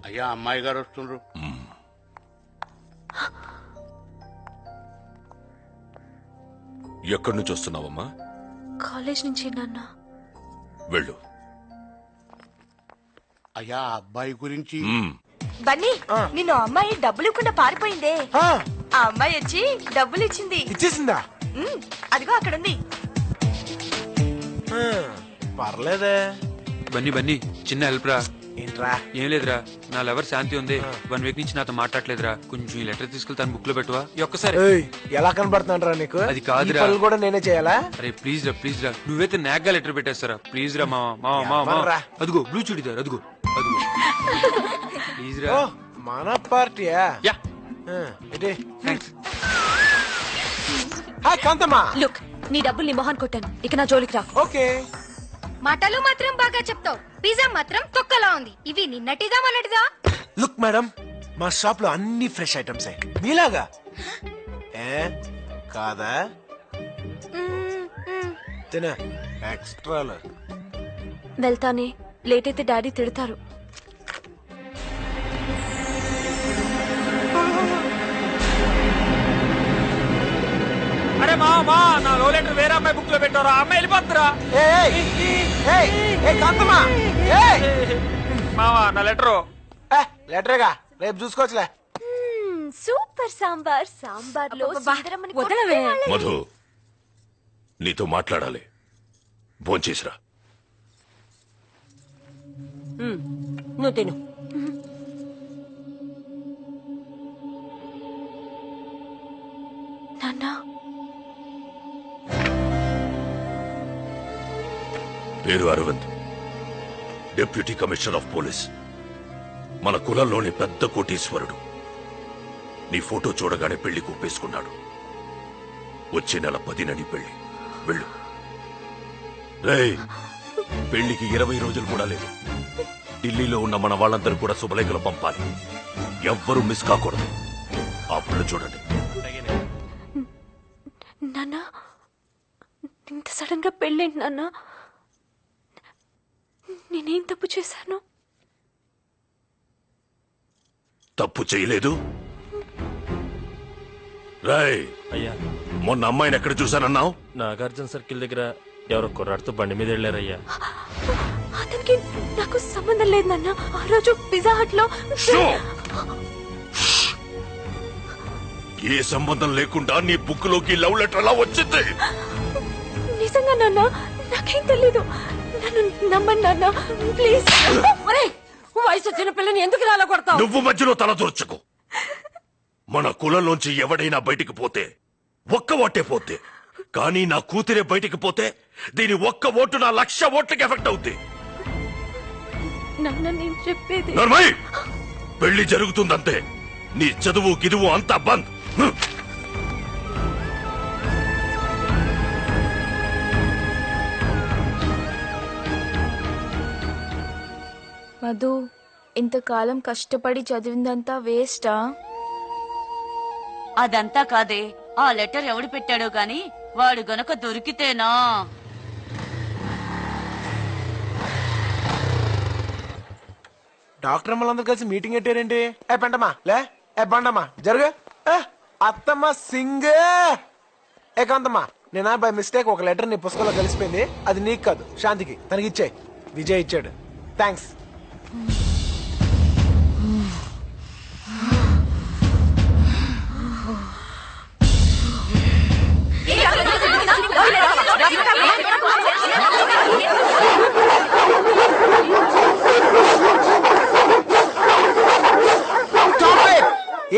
అయ్యా అమ్మాయి గారు వస్తుండ్రు. ఎక్కడి నుంచి వస్తున్నావమ్మా? కాలేజ్ నుంచి నాన్న. వెళ్ళు. అయ్యా అబ్బాయి గురించి. బన్నీ, నిన్ను అమ్మాయి డబ్బులు ఇవ్వకుండా పారిపోయిందే. ఆ అమ్మాయి వచ్చి డబ్బులు ఇచ్చింది. ఇచ్చేసిందా? అదిగో అక్కడుంది. పర్లేదే. బన్నీ బన్నీ, చిన్న హెల్ప్ రా. ఏంట్రా? ఏం లేదురా, నా లవర్ శాంతి ఉంది. 1 వీక్ నుంచి నాతో మాట్లాడలేదురా. కొంచెం ఈ లెటర్ తీసుకెళ్తాను, బుక్ లో పెట్టువా. ఒక్కసారి. ఎలా కనబడుతున్నాడు రా నీకు? అది కాదురా, కూడా నేనే చేయాలా? అరే ప్లీజ్ రా, ప్లీజ్ రా. నువ్వైతే నాగ్గా లెటర్ పెట్టేస్తారా? ప్లీజ్ రా మావా. అదిగో బ్లూ చుడిదార్, అదిగో అదిగో. ప్లీజ్ రా. మన పార్టీయా? యా. థాంక్స్. హాయ్ కాంతమ్మా. లుక్, నీ డబ్బులు నీ మొహాన్ కొట్టాను. ఇక నా జోలికి రా. ఓకే. మాటలు మాత్రం బాగా చెప్తావు, పిజ్జా మాత్రం తొక్కలా ఉంది. ఇవి నిన్నటిదా మొన్నటిదా? లుక్ మేడం, మా షాప్ లో అన్ని ఫ్రెష్ ఐటమ్స్ మీలాగా. కాదా? తిన ఎక్స్ట్రాలు. వెళ్తానే, లేట్ అయితే డాడీ తిడతారు. అరే మా నా లో లెటర్ వేరే అమ్మాయి బుక్ లో పెట్టారా? అమ్మాయి వెళ్ళిపోతురా. మావా నా లెటరు. లెటరేగా, రేపు చూసుకోవచ్చులే. సూపర్ సాంబార్. సాంబార్ లో మధు, నీతో మాట్లాడాలి. భోంచేసిరా. నువ్వు తిను. నాన్నా, పేరు Arvind, deputy commissioner of police. మన కులంలోని పెద్ద కోటీశ్వరుడు. నీ ఫోటో చూడగానే పెళ్లి కూపేసుకున్నాడు. వచ్చే నెల 10న పెళ్లి. వెళ్ళు. రేయ్, పెళ్లికి 20 రోజులు కూడా లేదు. ఢిల్లీలో ఉన్న మన వాళ్ళందరూ కూడా శుభలేఖలు పంపాలి. ఎవ్వరూ మిస్ కాకూడదు. ఆ పిల్ల చూడండి. నాన్నా, ఇంత సడన్ గా పెళ్ళేంటి నాన్నా? నేనేం తప్పు చేశాను? తప్పు చేయలేదు. రాయ్, అయ్యా, మొన్న అమ్మాయిని ఎక్కడ చూశానన్నావు? నాగార్జున సర్కిల్ దగ్గర ఎవరో కుర్రాడితో బండి మీద వెళ్ళారయ్యా. అతనికి నాకు సంబంధం లేదు నాన్న. ఆ రోజు పిజ్జా హట్ లో. ఏ సంబంధం లేకుండా నీ బుక్ లోకి లవ్ లెటర్ ఎలా వచ్చింది? నిజంగా నాన్న, నాకేం తెలీదు. నన్ను నమ్మండి నాన్న, ప్లీజ్. వయసు వచ్చిన పిల్లని ఎందుకు రాలా కొడతావు? నువ్వు మధ్యలో తల దూర్చకు. మన కులంలోంచి ఎవడైనా బయటికి పోతే ఒక్క ఓటే పోతే, కానీ నా కూతురే బయటికి పోతే దీని ఒక్క ఓటు నా 1,00,000 ఓట్లకి ఎఫెక్ట్ అవుద్ది. నాన్న, నేను చెప్పేది. నర్మయ్, పెళ్లి జరుగుతుందంతే. నీ చదువు గిదువు అంతా బంద్. మధు, ఇంతకాలం కష్టపడి చదివిందంతా వేస్టా? అదంతా కాదే, ఆ లెటర్ ఎవడు పెట్టాడో గాని వాడు గనక దొరికితేనా. డాక్టర్ అమ్మలందరూ కలిసి మీటింగ్ పెట్టారేంటి? పెంటమ్మా లే, బండమ్మా జరుగు. అత్తమ్మ సింగ్. కాంతమ్మా, నేను బై మిస్టేక్ ఒక లెటర్ నీ పుస్తకంలో కలిసిపోయింది. అది నీకు కాదు, శాంతికి. తనకి ఇచ్చాయి. విజయ్ ఇచ్చాడు. థ్యాంక్స్.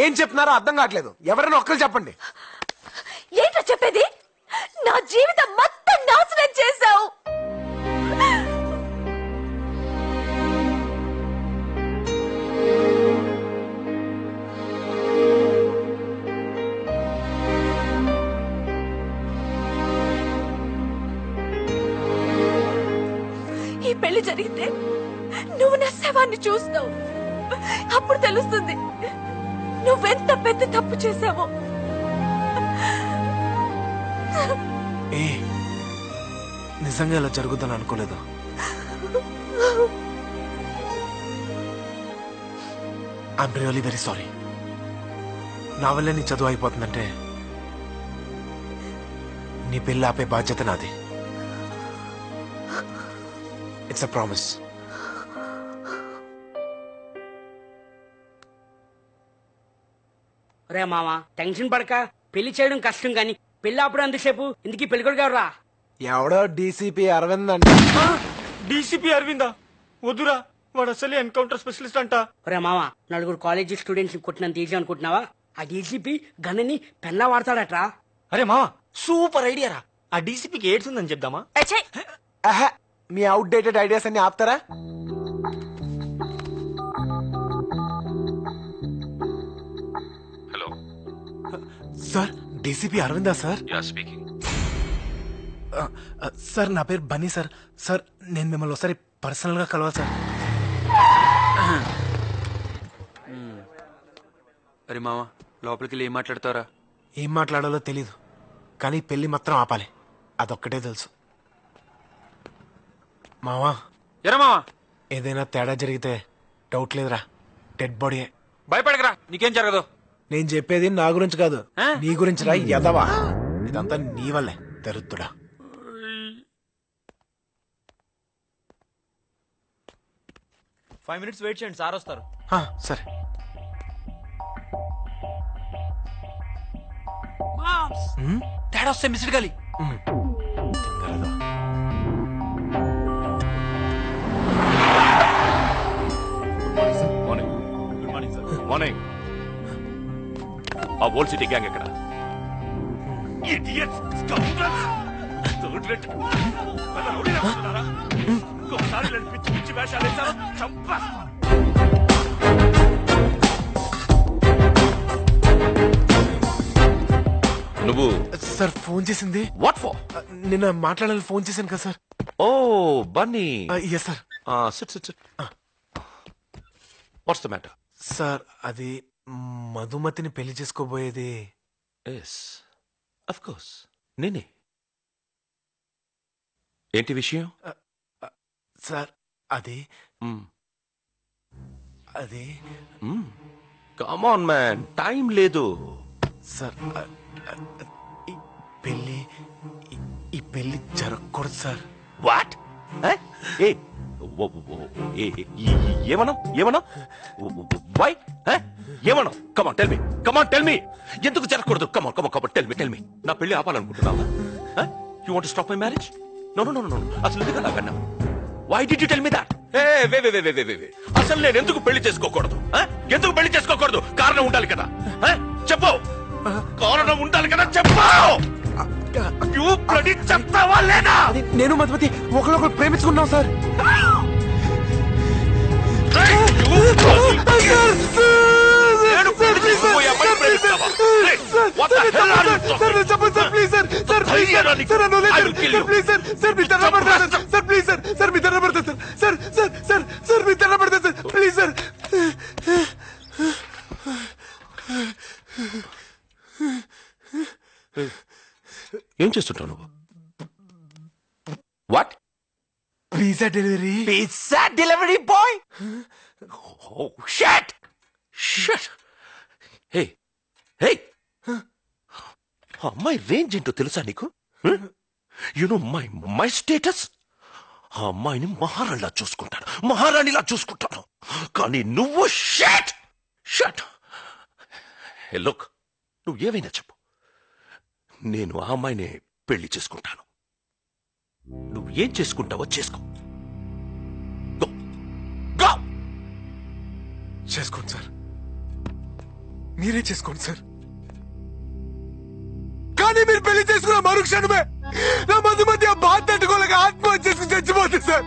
ఏం చెప్తున్నారో అర్థం కావట్లేదు. ఎవరైనా ఒక్కరు చెప్పండి. ఏంటో చెప్పేది? నా జీవితం మొత్తం నాశనం చేశావు. ఈ పెళ్లి జరిగితే నువ్వు నా శవాన్ని చూస్తావు. అప్పుడు తెలుస్తుంది నువ్వెంత పెద్ద తప్పు చేశావో. నిజంగా ఇలా జరుగుతుందని అనుకోలేదు. I'm really very sorry. నా వల్లే నీ చదువు అయిపోతుందంటే నీ పెళ్ళి ఆపే బాధ్యత నాది. It's a promise. రే మామ టెన్షన్ పడక, పెళ్లి చేయడం కష్టం గాని పెళ్లి అప్పుడు ఎంతసేపు ఇందుకీ పెళ్ళికొడుకు ఎవరా? ఎవడో డీసీపీ అరవింద్ అంట. డీసీపీ అరవిందా? వద్దురా, వాడు అసలే ఎన్కౌంటర్ స్పెషలిస్ట్ అంట. రే మామ, నలుగురు కాలేజీ స్టూడెంట్స్ కొట్టినంత ఈజీ అనుకుంటున్నావా? ఆ డీసీపీ గన్నని పెన్లా వాడతాడట్రా. అరే మామ, సూపర్ ఐడియా రా. ఆ డీసీపీకి ఎయిడ్స్ ఉందని చెప్దామా? మీ అవుట్ డేటెడ్ ఐడియాస్ అన్ని ఆపుతారా? Hello sir, DCP Aravinda sir? Yeah speaking. Sir నా పేరు బన్నీ సార్. సార్ నేను మిమ్మల్ని ఒకసారి పర్సనల్ గా కలవాలి సార్. అరే మామ, లోపలికి వెళ్ళి ఏం మాట్లాడతారా? ఏం మాట్లాడాలో తెలీదు, కానీ పెళ్లి మాత్రం ఆపాలి, అదొక్కటే తెలుసు. మావా, ఎరా మామ, ఏదైనా తేడా జరిగితే డౌట్ లేదురా, డెడ్ బాడీ. భయపడకరా, నీకేం జరగదు. నేను చెప్పేది నా గురించి కాదు, నీ గురించి రా ఎదవా. ఇదంతా నీ వల్లే దరిద్రుడా. ఫైవ్ మినిట్స్ వెయిట్ చేయండి, సార్ వస్తారు. సరే. తేడా వస్తే మిస్డ్ గాలి. Morning. Good morning sir. Morning. ఆ ఓల్డ్ సిటీ గ్యాంగ్ ఎక్కడ? ఇడియట్స్, స్కౌండ్రల్స్, థర్డ్ రేట్ పెద్ద రౌడీలా ఉంటున్నారా? ఇంకోసారి ఇలాంటి పిచ్చి పిచ్చి వేషాలు వేశారో చంపేస్తా. నువ్వు సార్ ఫోన్ చేసింది? What for? నిన్న మాట్లాడాలని ఫోన్ చేశాను కదా సార్. ఓ Bunny. Yes sir. Sit sit sit. What's the matter? Sir అది మధుమతిని పెళ్లి చేసుకోబోయేది. ఎస్ ఆఫ్ కోర్స్ నేనే. ఏంటి విషయం? సార్ అది అది కమ్ ఆన్ మ్యాన్, టైం లేదు. సార్ ఈ పెళ్లి జరగకూడదు సార్. వాట్? ఏమన్నా ఏమన్నా వై ఏమన్నా? Come on tell me, come on tell me. ఎందుకు జరగకూడదు? Come on come on come on tell me, tell me. నా పెళ్లి ఆపాలనుకుంటున్నావా? You want to stop my marriage? No no no no. అసలు ఎందుకు నాకన్నా? Why did you tell me that? అసలు నేను ఎందుకు పెళ్లి చేసుకోకూడదు? ఎందుకు పెళ్లి చేసుకోకూడదు? కారణం ఉండాలి కదా. చెప్పు, కారణం ఉండాలి కదా, చెప్పు. చెప్తావా లేదా? నేను మధుమతి ఒకరికొకరు ప్రేమించుకున్నాం సార్. ఏం చేస్తుంటావు నువ్వు? What? Pizza delivery. Pizza delivery boy? Oh shut shut. Hey hey, అమ్మాయి రేంజ్ ఏంటో తెలుసా నీకు? You know my status. ఆ అమ్మాయిని మహారాణిలా చూసుకుంటాను, మహారాణిలా చూసుకుంటాను. కానీ నువ్వు షట్ షట్. హే లుక్, నువ్వు ఏమైనా చెప్పు, నేను ఆ అమ్మాయిని పెళ్లి చేసుకుంటాను. నువ్వు ఏం చేసుకుంటావో చేసుకో. చేసుకోండి సార్, మీరే చేసుకోండి సార్. కానీ మీరు పెళ్లి చేసుకున్న మరుక్షణమే నా మధుమతి ఆ బాధ తట్టుకోలేక ఆత్మహత్య చేసుకుని చచ్చిపోతుంది సార్.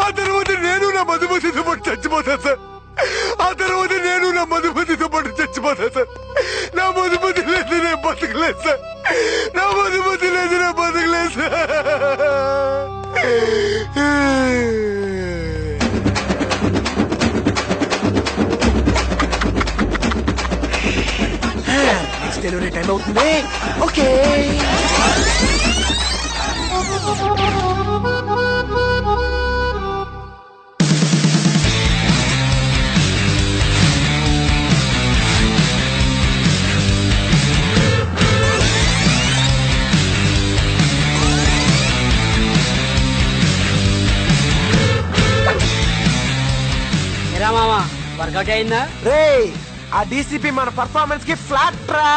ఆ తర్వాత నేను నా మధుమతితో పాటు చచ్చిపోతాను సార్. ఆ తర్వాత నేను నా మధుమతితో పాటు చచ్చిపోతాను సార్. నా మధుమతి లేదు నేను బతకలేదు సార్. నా మధుమతి లేదు నేను బతకలేదు సార్. నెక్స్ట్ డెలివరీ టైం అవుతుంది. ఓకే. ఏరా మామ వర్కౌట్ అయిందా? రే ఆ డీసీపీ మన పర్ఫార్మెన్స్ కి ఫ్లాట్ రా.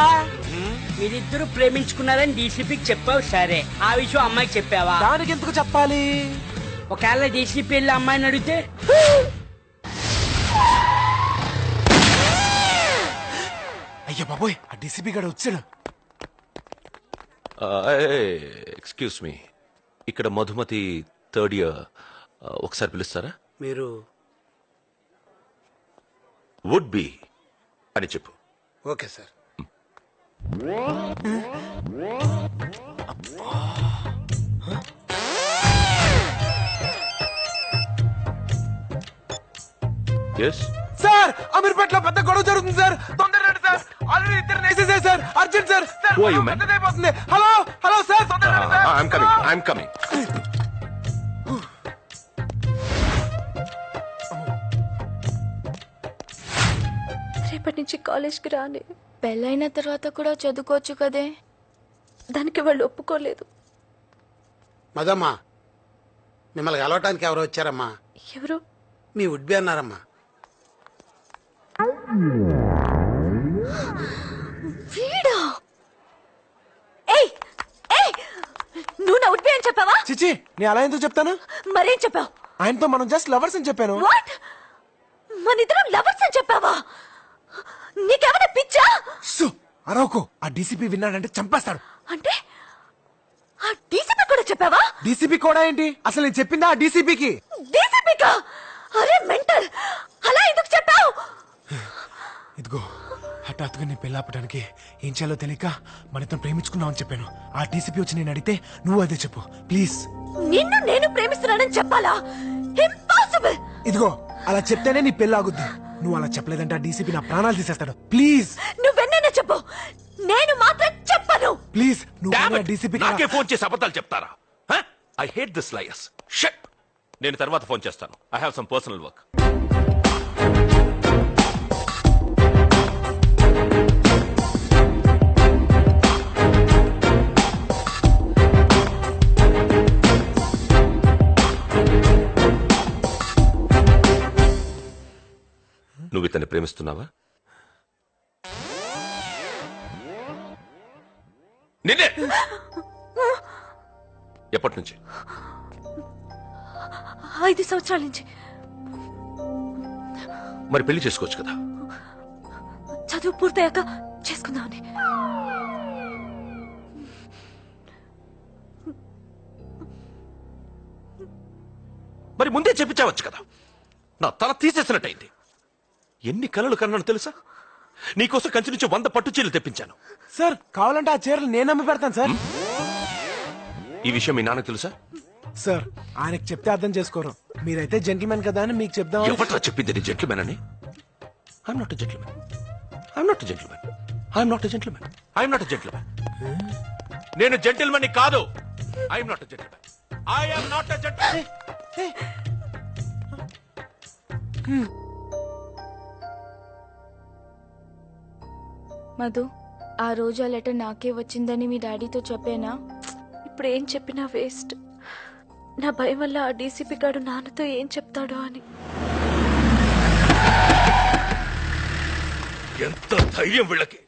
మీరిద్దరు ప్రేమించుకున్నారని డీసీపీకి చెప్పావు సరే, ఆ విషయం అమ్మాయికి చెప్పావా? దానికి ఎందుకు చెప్పాలి? ఒకవేళ డీసీపీ వెళ్ళి అమ్మాయిని అడిగితే అయ్యా బాబోయ్ ఆ డీసీపీ గడు వచ్చాడు. ఎక్స్క్యూజ్ మీ, ఇక్కడ మధుమతి థర్డ్ ఇయర్, ఒకసారి పిలుస్తారా? మీరు వుడ్ బి అని చెప్పు. Okay sir. ఎస్ సార్ అమీర్పేటలో పెద్ద గొడవ జరుగుతుంది సార్, తొందరగా రండి సార్. ఆల్రెడీ ఇద్దరు వేసేసారు sir, urgent sir. Sir Who are you, man? పెద్దదైపోతుంది. హలో హలో సార్, తొందరగా రండి sir. I'm coming, I'm coming. రేపటి నుంచి కాలేజ్కి రాని. పెళ్ళైన తర్వాత కూడా చదువుకోవచ్చు కదే. దానికి వాళ్ళు ఒప్పుకోలేదు. మదమ్మా మిమ్మల్ని కలవటానికి ఎవరు వచ్చారమ్మా? ఎవరు? మీ వుడ్బి అన్నారమ్మా. వీడా? ఏయ్ ఏయ్, నువ్వు నా ఉడ్బి అని చెప్పావా? చిచి నేను అలా ఎందుకు చెప్తాను? మరేం చెప్పావు? ఆయనతో మనం జస్ట్ లవర్స్ అని చెప్పాను. వాట్? మనిద్దరం లవర్స్ అని చెప్పావా? నీకేమైనా పిచ్చా? అరవకు, ఆ డీసీపీ విన్నాడంటే చంపేస్తాడు. అంటే ఆ డీసీపీ కూడా చెప్పావా? డీసీపీ కూడా ఏంటి? అసలు నేను చెప్పిందా ఆ డీసీపీకి? డీసీపీకా? అరే మెంటల్, అలా ఎందుకు చెప్పావు? ఇదిగో హఠాత్తుగా నేను పెళ్ళాపడానికి ఏం చేయాలో తెలియక మనతో ప్రేమించుకున్నావు అని చెప్పాను. ఆ డీసీపీ వచ్చి నేను అడిగితే నువ్వు అదే చెప్పు ప్లీజ్. నిన్ను నేను ప్రేమిస్తున్నానని చెప్పాలా? ఇంపాసిబుల్. ఇదిగో అలా చెప్తేనే నీ పెళ్ళి ఆగుద్ది. నువ్వు అలా చెప్పలేదంటే ఆ డీసీపీ నా ప్రాణాలు తీసేస్తాడు. ప్లీజ్ నువ్వెన్నైనా చెప్పు, నేను మాత్రం చెప్పను. ప్లీజ్ నువ్వు డీసీపీ నాకే ఫోన్ చేసి అబద్ధాలు చెప్తారా? I hate this liars. Shut. నేను తర్వాత ఫోన్ చేస్తాను. I have some personal work. నువ్వు ఇతన్ని ప్రేమిస్తున్నావా? నిన్నే. ఎప్పటి నుంచి? 5 సంవత్సరాల నుంచి. మరి పెళ్లి చేసుకోవచ్చు కదా? చదువు పూర్తయ్యాక చేసుకుందామని. మరి ముందే చెప్పించవచ్చు కదా. నా తల తీసేసినట్టయింది. ఎన్ని కలలు కన్నాను తెలుసా? నీకోసం కంచి నుంచి 100 పట్టు చీరలు తెప్పించాను. సార్ కావాలంటే ఆ చీరలు నేను అమ్మి పెడతాను సార్. ఈ విషయం మీ నాన్నకు తెలుసా? సార్ ఆయనకు చెప్తే అర్థం చేసుకోరు. మీరైతే జెంటిల్మెన్ కదా అని మీకు చెప్దాం. ఎవట్రా చెప్పింది నీ జెంటిల్మెన్ అని? I'm not a gentlemen. I'm not a gentlemen. I'm not a gentlemen. I'm not a gentlemen. నేను జెంటిల్మెన్ కాదు. I'm not a gentlemen. I'm not a gentlemen. Madhu, ఆ రోజు ఆ లెటర్ నాకే వచ్చిందని మీ డాడీతో చెప్పేనా? ఇప్పుడు ఏం చెప్పినా వేస్ట్. నా భయం వల్ల ఆ డీసీపీ గారు నాన్నతో ఏం చెప్తాడో అని. ఎంత ధైర్యం వీళ్ళకి!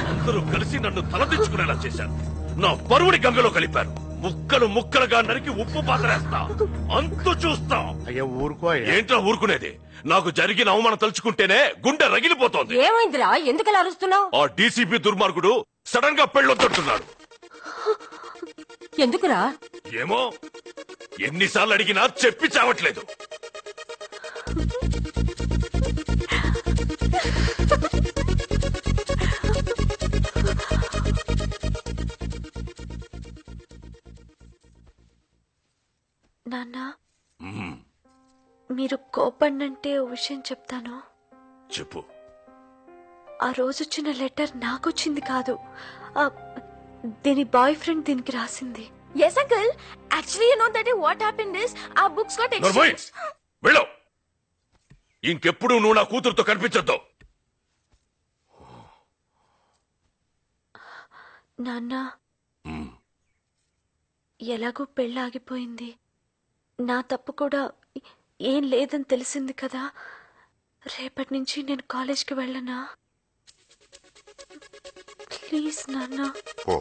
అందరూ కలిసి నన్ను తలదించుకునేలా చేశారు. నా పరువుని గంగలో కలిపారు. ముక్కలు ముక్కలుగా నరికి ఉప్పు పాతరేస్తా. అంతు చూస్తా. అయ్యా ఊరుకో. ఏంట్రా ఊరుకునేది? నాకు జరిగిన అవమానం తలుచుకుంటేనే గుండె రగిలిపోతోంది. ఏమైందిరా, ఎందుకు అరుస్తున్నావు? ఆ డీసీపీ దుర్మార్గుడు సడన్ గా పెళ్ళొద్దంటున్నాడు. ఎందుకురా? ఏమో, ఎన్నిసార్లు అడిగినా చెప్పి చావట్లేదు. నాన్న, మీరు కోపన్నంటే ఓ విషయం చెప్తాను. చెప్పు. ఆ రోజు వచ్చిన లెటర్ నాకొచ్చింది కాదు, దీని బాయ్ ఫ్రెండ్ దీనికి రాసింది. Yes uncle, actually you know that what happened is our books got exchanged. వెళ్ళు. ఇంకెప్పుడు నువ్వు నా కూతురుతో కనిపించొద్దు. నాన్న, ఎలాగో పెళ్ళాగిపోయింది. నా తప్పు కూడా ఏం లేదని తెలిసింది కదా. రేపటి నుంచి నేను కాలేజ్కి వెళ్ళనా? ప్లీజ్ నాన్న. ఓ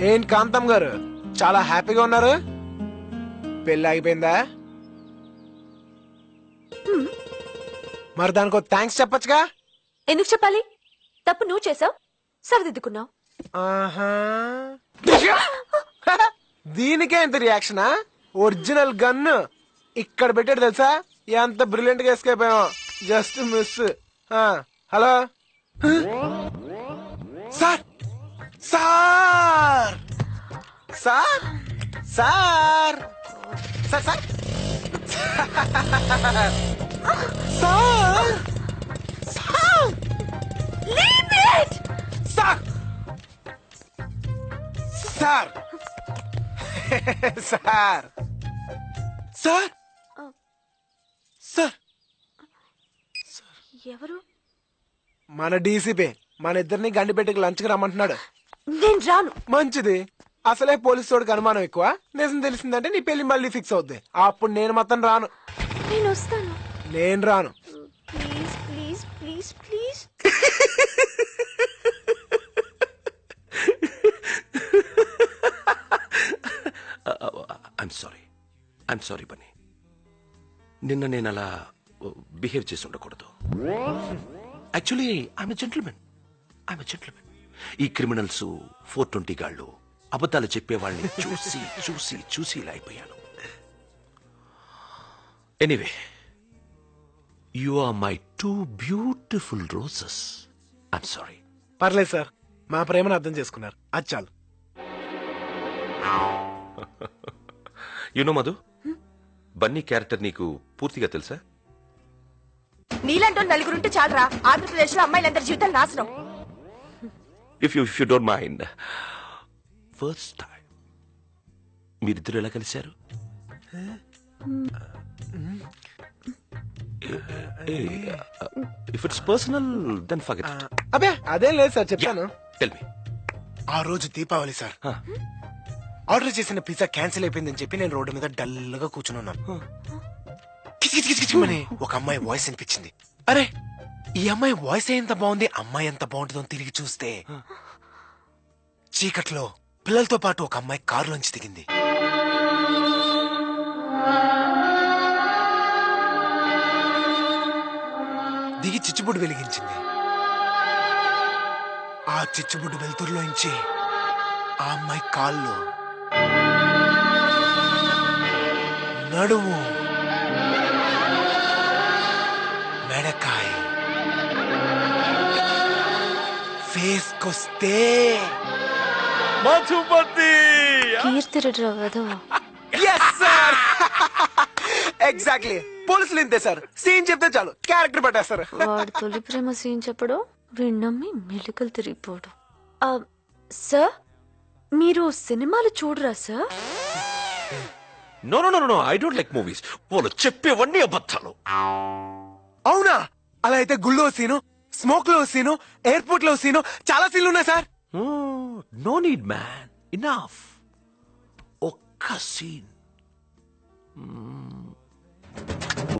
ఏం కాంతం గారు చాలా హ్యాపీగా ఉన్నారు? పెళ్ళి అయిపోయిందా? మరి దానికో థ్యాంక్స్ చెప్పొచ్చుగా. ఎందుకు చెప్పాలి? తప్పు నువ్వు చేసావు, సరిదిద్దుకున్నావు. ఆహా దీనికే ఎంత రియాక్షనా? ఒరిజినల్ గన్ ఇక్కడ పెట్టాడు తెలుసా? ఎంత బ్రిలియంట్ గా ఎస్కేప్ అయ్యాం. Just miss. Hello sir, sir sir sir sir sir sir sir Leave it! Sir sir sir sir sir ఎవరు? మన డీసీపీ మన ఇద్దరిని గండిపెట్టుకు లంచ్కి రమ్మంటున్నాడు. నేను రాను. మంచిది. అసలే పోలీసు తోడికి అనుమానం ఎక్కువ. నిజం తెలిసిందంటే నీ పెళ్లి మళ్ళీ ఫిక్స్ అవుద్ది. అప్పుడు నేను మొత్తం రాను. నేను వస్తాను. నేను రాను. Please please please please. I'm sorry Bunny. నిన్న నేను అలా బిహేవ్ చేసి ఉండకూడదు. Actually I'm gentlemen. ఈ క్రిమినల్స్ 420 గాళ్ళు అబద్ధాలు చెప్పేవాళ్ళని చూసి చూసి చూసి ఇలా అయిపోయాను. Anyway, you are my 2 beautiful roses. I'm sorry. పర్లేదు సార్, మా ప్రేమను అర్థం చేసుకున్నారు. అది చాలు. యునో మధు, బన్నీ క్యారెక్టర్ నీకు పూర్తిగా తెలుసా? నీలంటూ నలుగురుంటే చాలరా, ఆంధ్రప్రదేశ్ లో అమ్మాయిలందరి జీవితాలు నాశనం. If you don't mind, first time మీరిద్దరు ఎలా కలిశారు? If it's personal then forget it. అబే అదేం లేదు సార్, చెప్తాను. Tell me. ఆ రోజు దీపావళి సార్. ఆర్డర్ చేసిన పిజ్జా క్యాన్సిల్ అయిపోయిందని చెప్పి నేను రోడ్డు మీద డల్గా కూర్చున్నాను. కిచకిచకిచమని ఒక అమ్మాయి వాయిస్ వినిపించింది. అరే ఈ అమ్మాయి వాయిస్ ఎంత బాగుంది, అమ్మాయి ఎంత బాగుంటుందో తిరిగి చూస్తే చీకట్లో పిల్లలతో పాటు ఒక అమ్మాయి కారులోంచి దిగింది. దిగి చిచ్చుబుడ్డు వెలిగించింది. ఆ చిచ్చుబుడ్డు వెలుతురులోంచి ఆ అమ్మాయి కాళ్ళు, నడుము, మెడకాయ, ఫేస్ కొస్తే మధుపతి. ఎగ్జాక్ట్లీ. పోలీసులు ఇంతే సార్, సీన్ చెప్తే చాలు క్యారెక్టర్ పెట్టేస్తారు. వాడు తొలి ప్రేమ సీన్ చెప్పడం, విన్నమ్మి మెలికలు తిరిగిపోవడం. సార్ మీరు సినిమాలు చూడరా sir? No no no no, I don't like movies. వాళ్ళు చెప్పేవన్నీ అబద్ధాలు. అవునా? అలా అయితే గుళ్ళో సీను, స్మోక్ లో సీను, ఎయిర్పోర్ట్ లో సీను, చాలా సీన్లు ఉన్నాయి sir. No need man, enough. ఒక్క సీన్.